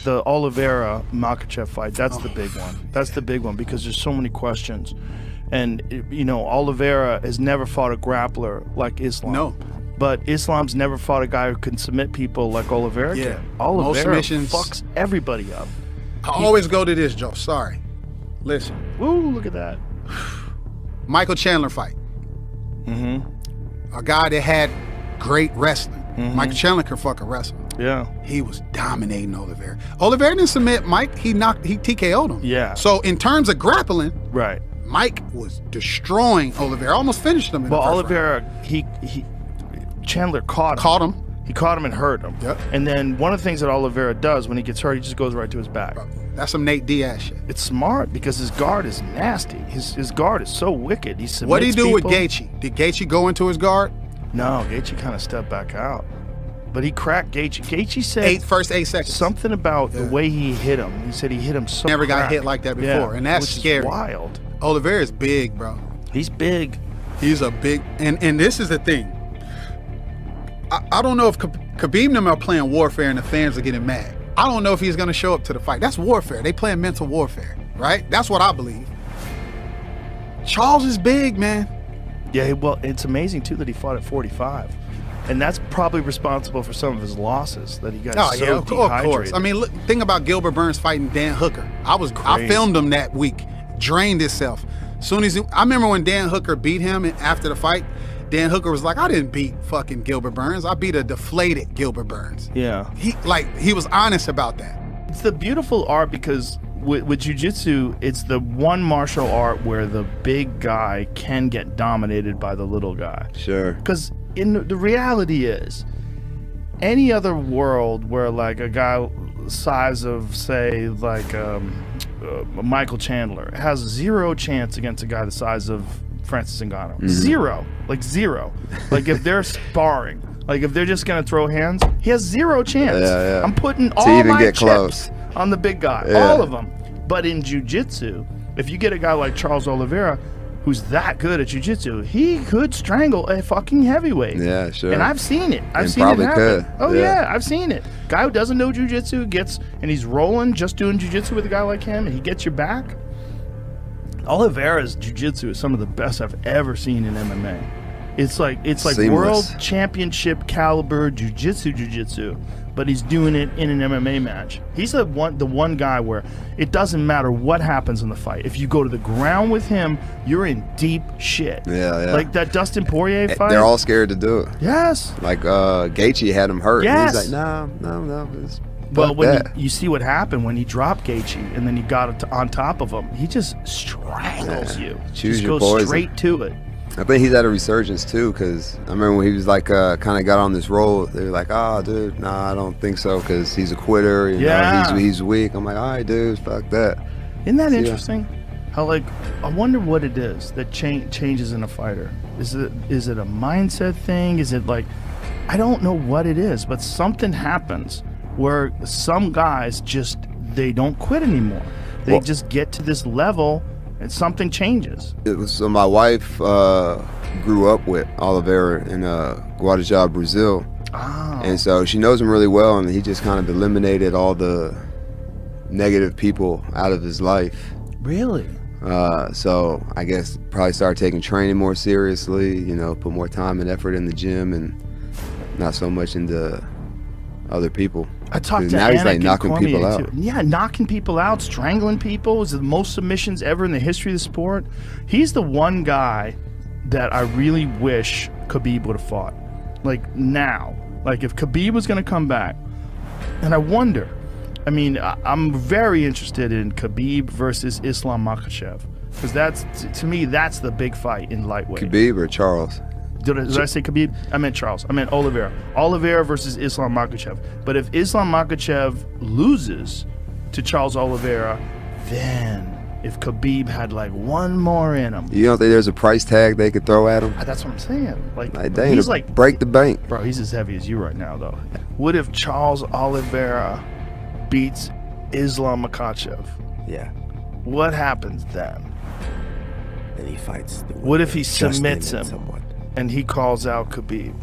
The Oliveira Makhachev fight, that's the big one. That's the big one because there's so many questions. And, you know, Oliveira has never fought a grappler like Islam. No. But Islam's never fought a guy who can submit people like Oliveira Yeah. can. Oliveira submissions. fucks everybody up. I always go to this, Joe. Sorry. Listen. Woo, look at that. Michael Chandler fight. Mm-hmm. A guy that had great wrestling. Mm-hmm. Michael Chandler could fucking wrestle. Yeah. He was dominating Oliveira. Oliveira didn't submit Mike. He TKO'd him. Yeah. So in terms of grappling, Right. Mike was destroying Oliveira. Almost finished him in the first Oliveira, Chandler caught him. He caught him and hurt him. Yep. And then one of the things that Oliveira does when he gets hurt, he just goes right to his back. round. That's some Nate Diaz shit. It's smart because his guard is nasty. His guard is so wicked. He submits What did he do with people. Gaethje? Did Gaethje go into his guard? No, Gaethje kind of stepped back out. But he cracked Gaethje. Gaethje said First 8 seconds. something about the way he hit him. He said he hit him so Never got crack. hit like that before, and that's which scary. Is wild. Oliveira's big, bro. He's big. He's a big, and this is the thing. I don't know if Khabib and them are playing warfare and the fans are getting mad. I don't know if he's gonna show up to the fight. That's warfare. They playing mental warfare, right? That's what I believe. Charles is big, man. Yeah, well, it's amazing too that he fought at 45. And that's probably responsible for some of his losses, that he got so of dehydrated. course. I mean, look, think about Gilbert Burns fighting Dan Hooker. I filmed him that week. Drained himself. Soon as I remember when Dan Hooker beat him after the fight, Dan Hooker was like, I didn't beat fucking Gilbert Burns. I beat a deflated Gilbert Burns. Yeah. He was honest about that. It's the beautiful art because with jiu-jitsu, it's the one martial art where the big guy can get dominated by the little guy. Sure. Because the reality is, any other world where like a guy size of, say, like Michael Chandler has zero chance against a guy the size of Francis Ngannou. Mm-hmm. Zero. Like if they're sparring, like if they're just gonna throw hands, he has zero chance. Yeah. I'm putting To all even my get chips close. on the big guy, Yeah. all of them. But in jiu-jitsu, if you get a guy like Charles Oliveira, who's that good at jiu-jitsu, he could strangle a fucking heavyweight. Yeah, sure. And I've seen it. I've And seen it probably happen. could. Oh Yeah. yeah, I've seen it. Guy who doesn't know jiu-jitsu and he's rolling just doing jiu-jitsu with a guy like him, and he gets your back. Oliveira's jiu-jitsu is some of the best I've ever seen in MMA. It's like Seamless. world championship caliber jiu-jitsu, but he's doing it in an MMA match. He's the one guy where it doesn't matter what happens in the fight. If you go to the ground with him, you're in deep shit. Yeah. Like that Dustin Poirier fight. They're all scared to do it. Yes. Like Gaethje had him hurt. Yes. And he's like, no. Well, when you see what happened when he dropped Gaethje and then he got on top of him, he just strangles you. Choose just your goes poison. straight to it. I think he's at a resurgence too, because I remember when he was like kind of got on this roll, they were like, dude, nah, I don't think so, because he's a quitter, you know, he's weak. I'm like, all right, dude, fuck that. Isn't that interesting? How, like, I wonder what it is that changes in a fighter. Is it a mindset thing? Is it like, I don't know what it is, but something happens where some guys just, they don't quit anymore. They just get to this level and something changes. It was so my wife grew up with Oliveira in Guadalajara, Brazil. Oh. And so she knows him really well, and he just kind of eliminated all the negative people out of his life. Really? So I guess probably started taking training more seriously, you know, put more time and effort in the gym and not so much into other people. I talked to now Anik he's like and knocking Cormier people out. too. Yeah, knocking people out, strangling people. Is the most submissions ever in the history of the sport. He's the one guy that I really wish Khabib would have fought. Like now. Like if Khabib was going to come back. And I wonder, I mean, I'm very interested in Khabib versus Islam Makhachev. Because that's, to me, that's the big fight in lightweight. Khabib or Charles? Did I say Khabib? I meant Charles. I meant Oliveira. Oliveira versus Islam Makhachev. But if Islam Makhachev loses to Charles Oliveira, then if Khabib had like one more in him. You don't think there's a price tag they could throw at him? That's what I'm saying. Like dang, he's like, break the bank. bro, he's as heavy as you right now, though. What if Charles Oliveira beats Islam Makhachev? Yeah. What happens then? And he fights. What if he Justin submits and him someone? and he calls out Khabib?